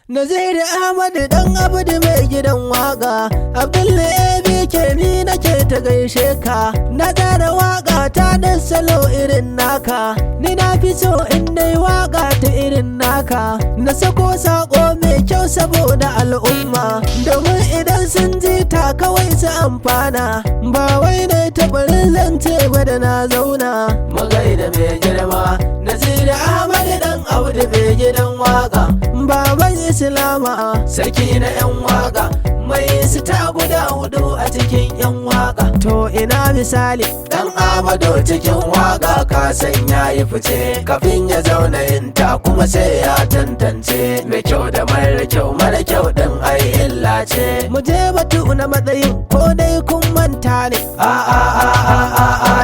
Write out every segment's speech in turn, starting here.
Naziru Ahmadu dan Abdu mai gidan waka, Abdullahi ABK ni nake ta gaishe ka. Na tsara waka ta da salo irin naka, ni na fi so in dai waka ta irin naka. Na sako sako mai kyau saboda al'umma, domin idan sun ji ta kawai su amfana. Ba wai na tabarin zance ba da na zauna. Magaida mai girma Naziru Ahmadu dan Abdu mai gidan waka, baban Islama sarki na 'yan waka, mai sita guda 4 a cikin 'yan waka. To ina misali dan Amado cikin waka, ka san yayi fice kafin ya zauna yinta, kuma sai ya tantance mai kyau da mara kyau. Mara kyau din ai illa ce. Mu je batu na matsayin ko dai kun manta ne?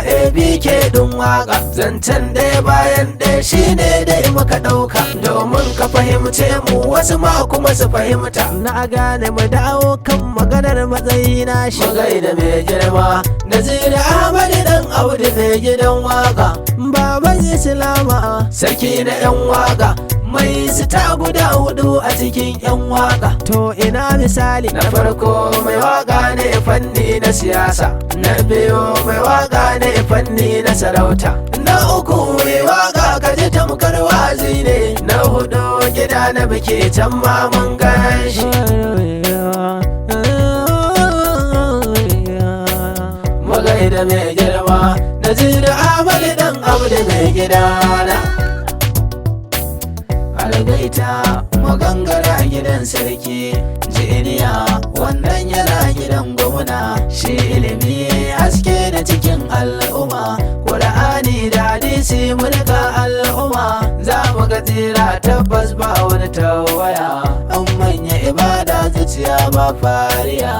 ABK din waka, zancen ɗaya bayan ɗaya shine dai muka ɗauka, domin ka fahimce mu wasu ma kuma su fahimta. Na gane mu dawo kan maganar matsayi na shi. Magaida mai girma Naziru Ahmadu dan Abdu mai gidan waka, baban Islama sarki na 'yan waka, mai sita guda 4 a cikin 'yan waka. To ina misali na farko mai waka ne fanni na siyasa, na biyu mai waka ne fanni na sarauta, na uku mai waka kaji tamkar wazi ne, na 4 gida na biki can ma mun ganshi. Magaida mai girma Naziru Ahmadu dan Abdu mai gidana. Algaita magangara gidan sarki, jiniya wannan yana gidan gwamna. Shi ilimi haske na cikin al'umma, Qur'ani da hadisi mulka al'umma. Za mu ga tsira tabbas ba wani tawaya, an manya ibada zuciya ba fariya.